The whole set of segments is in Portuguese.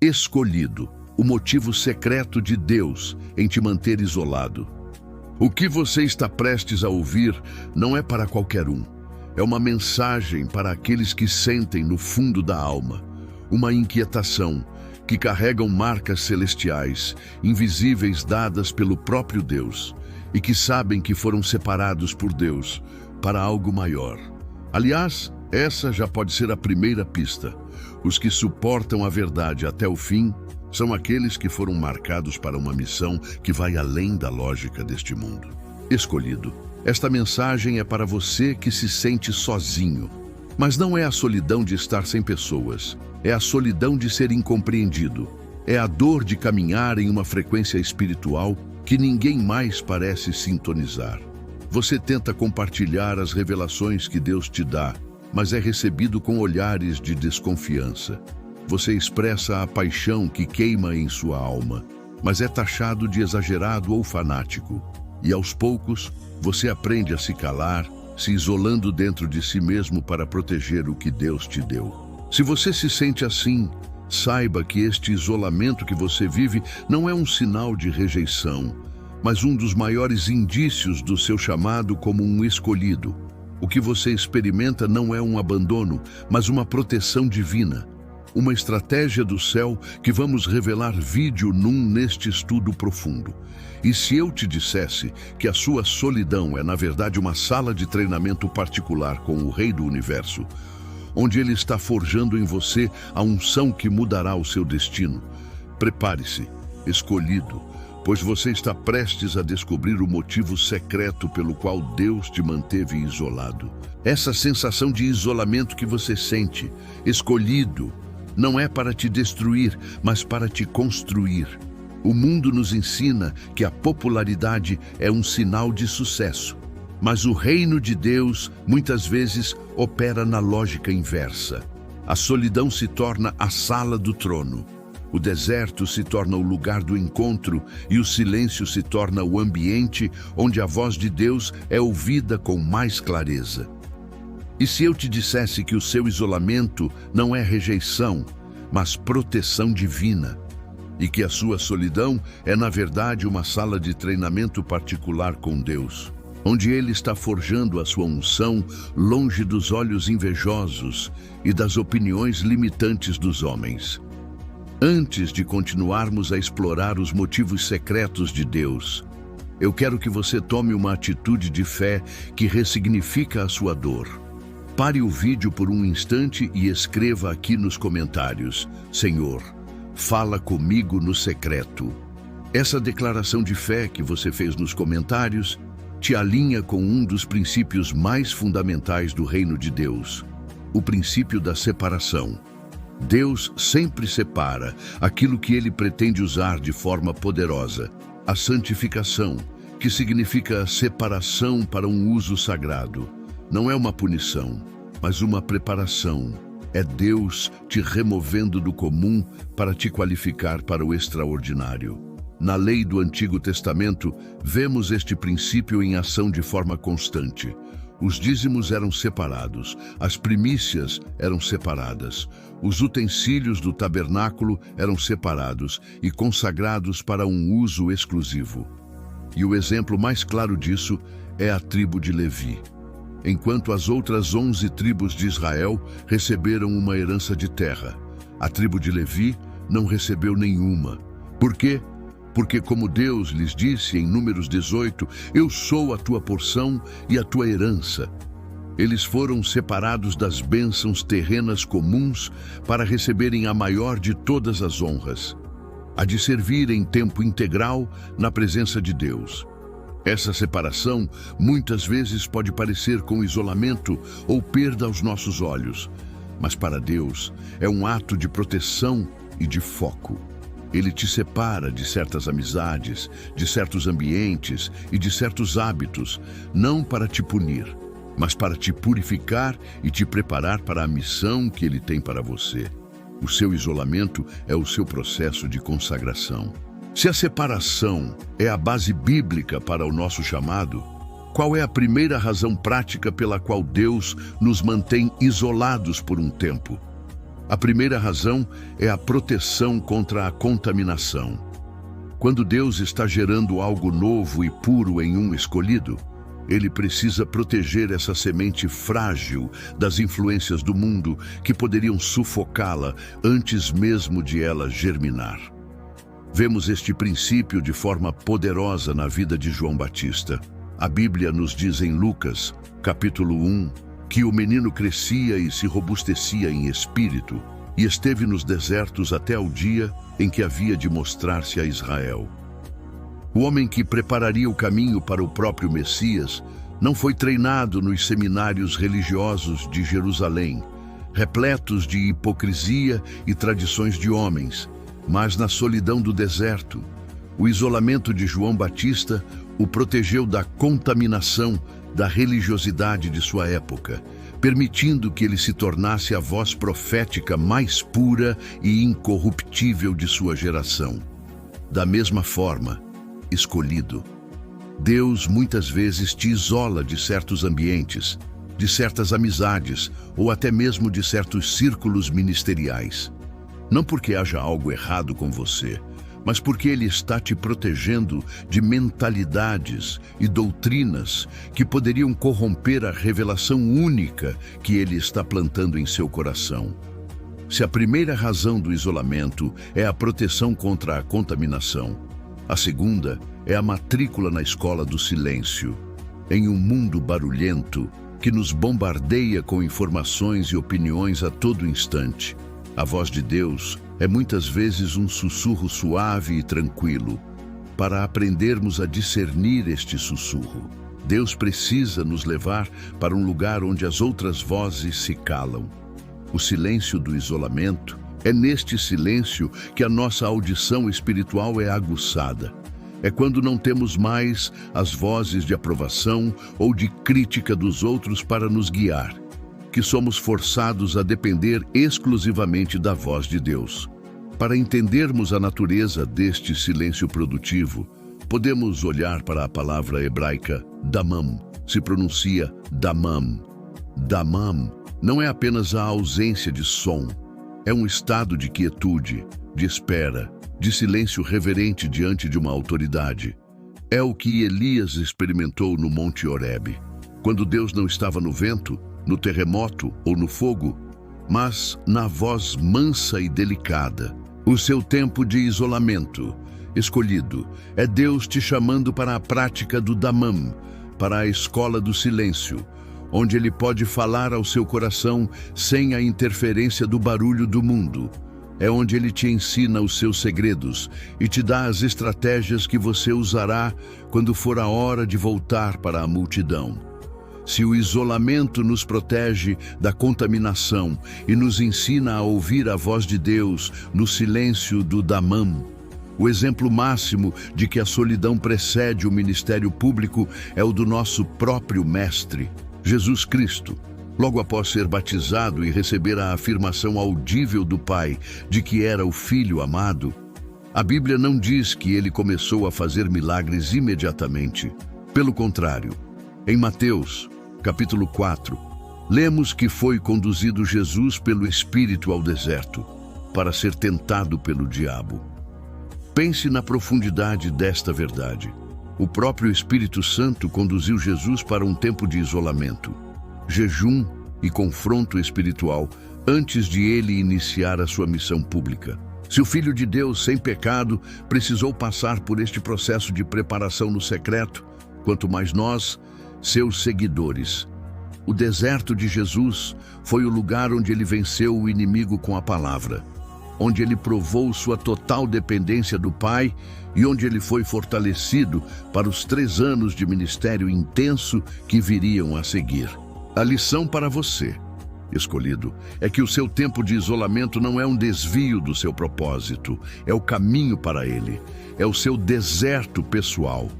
Escolhido, o motivo secreto de Deus em te manter isolado. O que você está prestes a ouvir não é para qualquer um. É uma mensagem para aqueles que sentem no fundo da alma uma inquietação, que carregam marcas celestiais, invisíveis dadas pelo próprio Deus, e que sabem que foram separados por Deus para algo maior. Aliás, essa já pode ser a primeira pista. Os que suportam a verdade até o fim são aqueles que foram marcados para uma missão que vai além da lógica deste mundo. Escolhido. Esta mensagem é para você que se sente sozinho. Mas não é a solidão de estar sem pessoas. É a solidão de ser incompreendido. É a dor de caminhar em uma frequência espiritual que ninguém mais parece sintonizar. Você tenta compartilhar as revelações que Deus te dá, mas é recebido com olhares de desconfiança. Você expressa a paixão que queima em sua alma, mas é taxado de exagerado ou fanático. E aos poucos, você aprende a se calar, se isolando dentro de si mesmo para proteger o que Deus te deu. Se você se sente assim, saiba que este isolamento que você vive não é um sinal de rejeição, mas um dos maiores indícios do seu chamado como um escolhido. O que você experimenta não é um abandono, mas uma proteção divina. Uma estratégia do céu que vamos revelar vídeo neste estudo profundo. E se eu te dissesse que a sua solidão é na verdade uma sala de treinamento particular com o Rei do Universo, onde ele está forjando em você a unção que mudará o seu destino, prepare-se, escolhido, pois você está prestes a descobrir o motivo secreto pelo qual Deus te manteve isolado. Essa sensação de isolamento que você sente, escolhido, não é para te destruir, mas para te construir. O mundo nos ensina que a popularidade é um sinal de sucesso, mas o reino de Deus muitas vezes opera na lógica inversa. A solidão se torna a sala do trono, o deserto se torna o lugar do encontro e o silêncio se torna o ambiente onde a voz de Deus é ouvida com mais clareza. E se eu te dissesse que o seu isolamento não é rejeição, mas proteção divina, e que a sua solidão é, na verdade, uma sala de treinamento particular com Deus, onde Ele está forjando a sua unção longe dos olhos invejosos e das opiniões limitantes dos homens. Antes de continuarmos a explorar os motivos secretos de Deus, eu quero que você tome uma atitude de fé que ressignifica a sua dor. Pare o vídeo por um instante e escreva aqui nos comentários: Senhor, fala comigo no secreto. Essa declaração de fé que você fez nos comentários te alinha com um dos princípios mais fundamentais do reino de Deus, o princípio da separação. Deus sempre separa aquilo que Ele pretende usar de forma poderosa, a santificação, que significa separação para um uso sagrado. Não é uma punição, mas uma preparação. É Deus te removendo do comum para te qualificar para o extraordinário. Na lei do Antigo Testamento, vemos este princípio em ação de forma constante. Os dízimos eram separados, as primícias eram separadas, os utensílios do tabernáculo eram separados e consagrados para um uso exclusivo. E o exemplo mais claro disso é a tribo de Levi. Enquanto as outras 11 tribos de Israel receberam uma herança de terra, a tribo de Levi não recebeu nenhuma. Por quê? Porque, como Deus lhes disse em Números 18, eu sou a tua porção e a tua herança. Eles foram separados das bênçãos terrenas comuns para receberem a maior de todas as honras, a de servir em tempo integral na presença de Deus. Essa separação muitas vezes pode parecer com isolamento ou perda aos nossos olhos, mas para Deus é um ato de proteção e de foco. Ele te separa de certas amizades, de certos ambientes e de certos hábitos, não para te punir, mas para te purificar e te preparar para a missão que Ele tem para você. O seu isolamento é o seu processo de consagração. Se a separação é a base bíblica para o nosso chamado, qual é a primeira razão prática pela qual Deus nos mantém isolados por um tempo? A primeira razão é a proteção contra a contaminação. Quando Deus está gerando algo novo e puro em um escolhido, Ele precisa proteger essa semente frágil das influências do mundo que poderiam sufocá-la antes mesmo de ela germinar. Vemos este princípio de forma poderosa na vida de João Batista. A Bíblia nos diz em Lucas, capítulo 1, que o menino crescia e se robustecia em espírito, e esteve nos desertos até o dia em que havia de mostrar-se a Israel. O homem que prepararia o caminho para o próprio Messias não foi treinado nos seminários religiosos de Jerusalém, repletos de hipocrisia e tradições de homens, mas na solidão do deserto. O isolamento de João Batista o protegeu da contaminação da religiosidade de sua época, permitindo que ele se tornasse a voz profética mais pura e incorruptível de sua geração. Da mesma forma, escolhido, Deus muitas vezes te isola de certos ambientes, de certas amizades ou até mesmo de certos círculos ministeriais. Não porque haja algo errado com você, mas porque Ele está te protegendo de mentalidades e doutrinas que poderiam corromper a revelação única que Ele está plantando em seu coração. Se a primeira razão do isolamento é a proteção contra a contaminação, a segunda é a matrícula na escola do silêncio. Em um mundo barulhento que nos bombardeia com informações e opiniões a todo instante, a voz de Deus é muitas vezes um sussurro suave e tranquilo. Para aprendermos a discernir este sussurro, Deus precisa nos levar para um lugar onde as outras vozes se calam. O silêncio do isolamento é neste silêncio que a nossa audição espiritual é aguçada. É quando não temos mais as vozes de aprovação ou de crítica dos outros para nos guiar, que somos forçados a depender exclusivamente da voz de Deus. Para entendermos a natureza deste silêncio produtivo, podemos olhar para a palavra hebraica damam. Se pronuncia damam. Damam não é apenas a ausência de som, é um estado de quietude, de espera, de silêncio reverente diante de uma autoridade. É o que Elias experimentou no Monte Horebe, quando Deus não estava no vento, no terremoto ou no fogo, mas na voz mansa e delicada. O seu tempo de isolamento, escolhido, é Deus te chamando para a prática do Damam, para a escola do silêncio, onde Ele pode falar ao seu coração sem a interferência do barulho do mundo. É onde Ele te ensina os seus segredos e te dá as estratégias que você usará quando for a hora de voltar para a multidão. Se o isolamento nos protege da contaminação e nos ensina a ouvir a voz de Deus no silêncio do Damam, o exemplo máximo de que a solidão precede o ministério público é o do nosso próprio Mestre, Jesus Cristo. Logo após ser batizado e receber a afirmação audível do Pai de que era o Filho amado, a Bíblia não diz que ele começou a fazer milagres imediatamente. Pelo contrário, em Mateus, capítulo 4, lemos que foi conduzido Jesus pelo Espírito ao deserto, para ser tentado pelo diabo. Pense na profundidade desta verdade. O próprio Espírito Santo conduziu Jesus para um tempo de isolamento, jejum e confronto espiritual antes de ele iniciar a sua missão pública. Se o Filho de Deus, sem pecado, precisou passar por este processo de preparação no secreto, quanto mais nós, seus seguidores. O deserto de Jesus foi o lugar onde ele venceu o inimigo com a palavra, onde ele provou sua total dependência do Pai e onde ele foi fortalecido para os 3 anos de ministério intenso que viriam a seguir. A lição para você, escolhido, é que o seu tempo de isolamento não é um desvio do seu propósito, é o caminho para ele, é o seu deserto pessoal,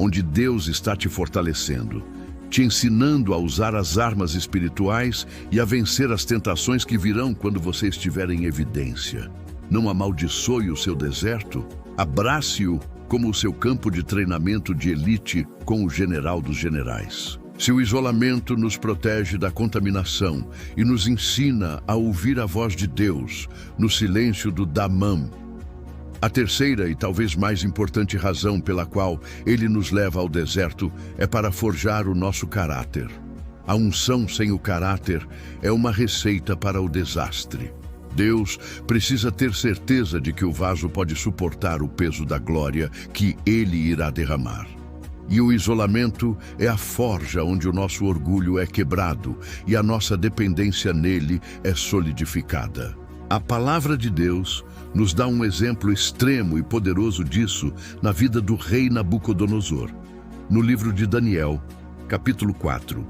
onde Deus está te fortalecendo, te ensinando a usar as armas espirituais e a vencer as tentações que virão quando você estiver em evidência. Não amaldiçoe o seu deserto, abrace-o como o seu campo de treinamento de elite com o general dos generais. Se o isolamento nos protege da contaminação e nos ensina a ouvir a voz de Deus no silêncio do Damam, a terceira e talvez mais importante razão pela qual ele nos leva ao deserto é para forjar o nosso caráter. A unção sem o caráter é uma receita para o desastre. Deus precisa ter certeza de que o vaso pode suportar o peso da glória que ele irá derramar. E o isolamento é a forja onde o nosso orgulho é quebrado e a nossa dependência nele é solidificada. A palavra de Deus nos dá um exemplo extremo e poderoso disso na vida do rei Nabucodonosor. No livro de Daniel, capítulo 4,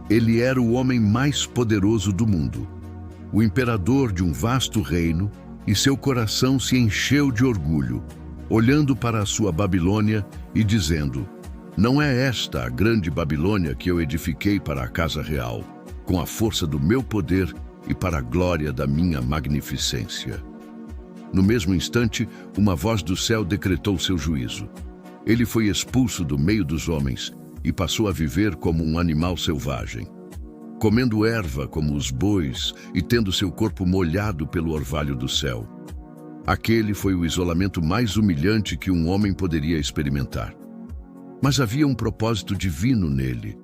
ele era o homem mais poderoso do mundo, o imperador de um vasto reino, e seu coração se encheu de orgulho, olhando para a sua Babilônia e dizendo: não é esta a grande Babilônia que eu edifiquei para a casa real, com a força do meu poder e para a glória da minha magnificência. No mesmo instante, uma voz do céu decretou seu juízo. Ele foi expulso do meio dos homens e passou a viver como um animal selvagem, comendo erva como os bois e tendo seu corpo molhado pelo orvalho do céu. Aquele foi o isolamento mais humilhante que um homem poderia experimentar. Mas havia um propósito divino nele.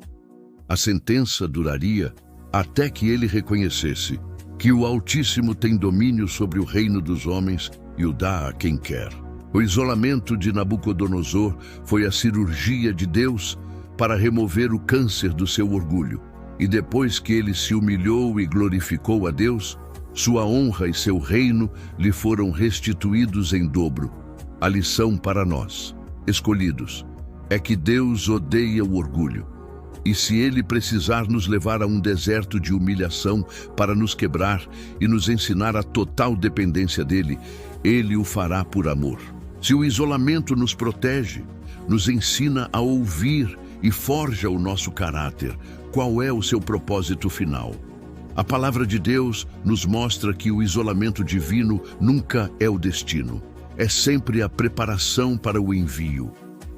A sentença duraria até que ele reconhecesse que o Altíssimo tem domínio sobre o reino dos homens e o dá a quem quer. O isolamento de Nabucodonosor foi a cirurgia de Deus para remover o câncer do seu orgulho. E depois que ele se humilhou e glorificou a Deus, sua honra e seu reino lhe foram restituídos em dobro. A lição para nós, escolhidos, é que Deus odeia o orgulho. E se ele precisar nos levar a um deserto de humilhação para nos quebrar e nos ensinar a total dependência dele, ele o fará por amor. Se o isolamento nos protege, nos ensina a ouvir e forja o nosso caráter, qual é o seu propósito final? A palavra de Deus nos mostra que o isolamento divino nunca é o destino. É sempre a preparação para o envio.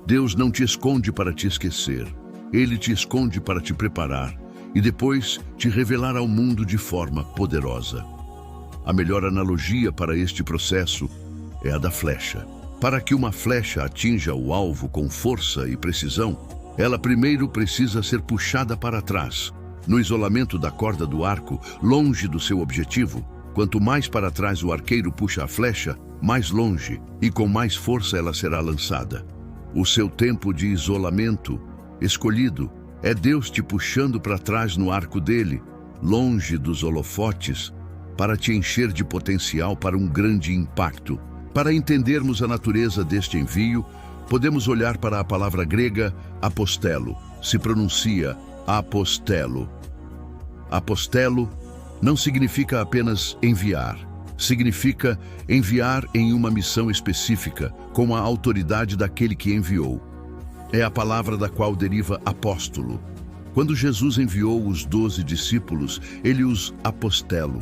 Deus não te esconde para te esquecer. Ele te esconde para te preparar e depois te revelar ao mundo de forma poderosa. A melhor analogia para este processo é a da flecha. Para que uma flecha atinja o alvo com força e precisão, ela primeiro precisa ser puxada para trás. No isolamento da corda do arco, longe do seu objetivo, quanto mais para trás o arqueiro puxa a flecha, mais longe e com mais força ela será lançada. O seu tempo de isolamento escolhido é Deus te puxando para trás no arco dele, longe dos holofotes, para te encher de potencial para um grande impacto. Para entendermos a natureza deste envio, podemos olhar para a palavra grega apostelo. Se pronuncia apostelo. Apostelo não significa apenas enviar. Significa enviar em uma missão específica, com a autoridade daquele que enviou. É a palavra da qual deriva apóstolo. Quando Jesus enviou os 12 discípulos, ele os apostelo.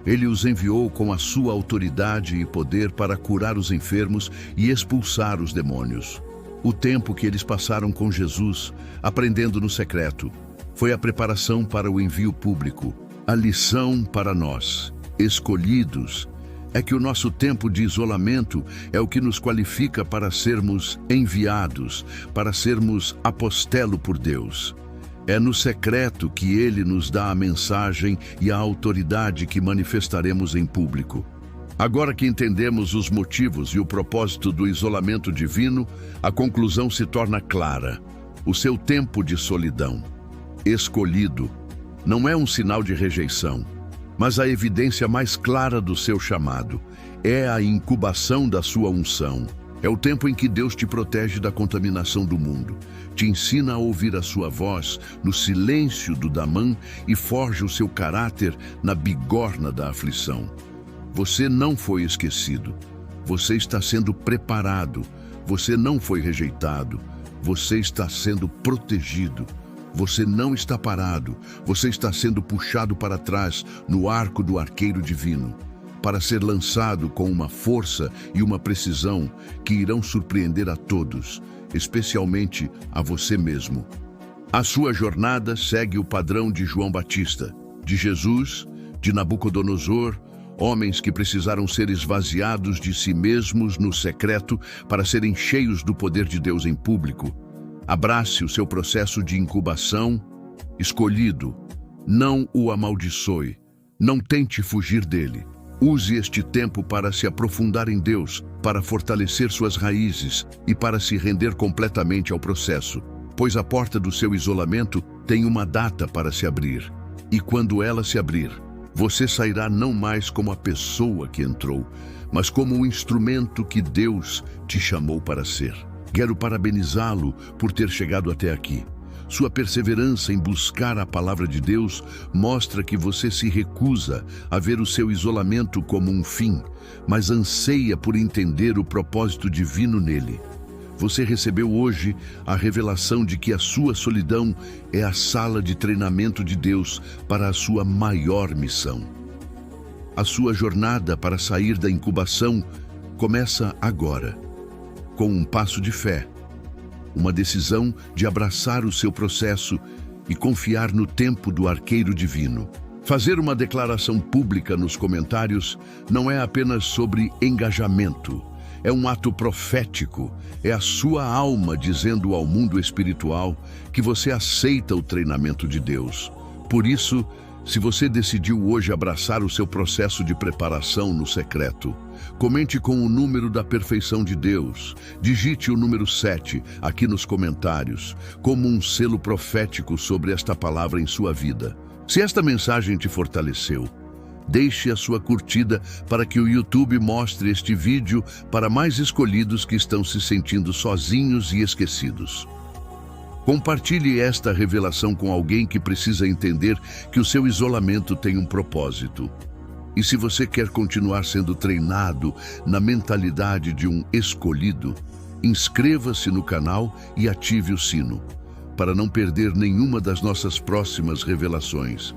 Ele os enviou com a sua autoridade e poder para curar os enfermos e expulsar os demônios. O tempo que eles passaram com Jesus, aprendendo no secreto, foi a preparação para o envio público. A lição para nós, escolhidos, é que o nosso tempo de isolamento é o que nos qualifica para sermos enviados, para sermos apostelo por Deus. É no secreto que Ele nos dá a mensagem e a autoridade que manifestaremos em público. Agora que entendemos os motivos e o propósito do isolamento divino, a conclusão se torna clara. O seu tempo de solidão, escolhido, não é um sinal de rejeição, mas a evidência mais clara do seu chamado. É a incubação da sua unção. É o tempo em que Deus te protege da contaminação do mundo, te ensina a ouvir a sua voz no silêncio do Damam e forja o seu caráter na bigorna da aflição. Você não foi esquecido. Você está sendo preparado. Você não foi rejeitado. Você está sendo protegido. Você não está parado. Você está sendo puxado para trás no arco do arqueiro divino, para ser lançado com uma força e uma precisão que irão surpreender a todos, especialmente a você mesmo. A sua jornada segue o padrão de João Batista, de Jesus, de Nabucodonosor, homens que precisaram ser esvaziados de si mesmos no secreto para serem cheios do poder de Deus em público. Abrace o seu processo de incubação, escolhido. Não o amaldiçoe. Não tente fugir dele. Use este tempo para se aprofundar em Deus, para fortalecer suas raízes e para se render completamente ao processo, pois a porta do seu isolamento tem uma data para se abrir. E quando ela se abrir, você sairá não mais como a pessoa que entrou, mas como o instrumento que Deus te chamou para ser. Quero parabenizá-lo por ter chegado até aqui. Sua perseverança em buscar a palavra de Deus mostra que você se recusa a ver o seu isolamento como um fim, mas anseia por entender o propósito divino nele. Você recebeu hoje a revelação de que a sua solidão é a sala de treinamento de Deus para a sua maior missão. A sua jornada para sair da incubação começa agora, com um passo de fé, uma decisão de abraçar o seu processo e confiar no tempo do arqueiro divino. Fazer uma declaração pública nos comentários não é apenas sobre engajamento. É um ato profético, é a sua alma dizendo ao mundo espiritual que você aceita o treinamento de Deus. Por isso, se você decidiu hoje abraçar o seu processo de preparação no secreto, comente com o número da perfeição de Deus. Digite o número 7 aqui nos comentários, como um selo profético sobre esta palavra em sua vida. Se esta mensagem te fortaleceu, deixe a sua curtida para que o YouTube mostre este vídeo para mais escolhidos que estão se sentindo sozinhos e esquecidos. Compartilhe esta revelação com alguém que precisa entender que o seu isolamento tem um propósito. E se você quer continuar sendo treinado na mentalidade de um escolhido, inscreva-se no canal e ative o sino, para não perder nenhuma das nossas próximas revelações.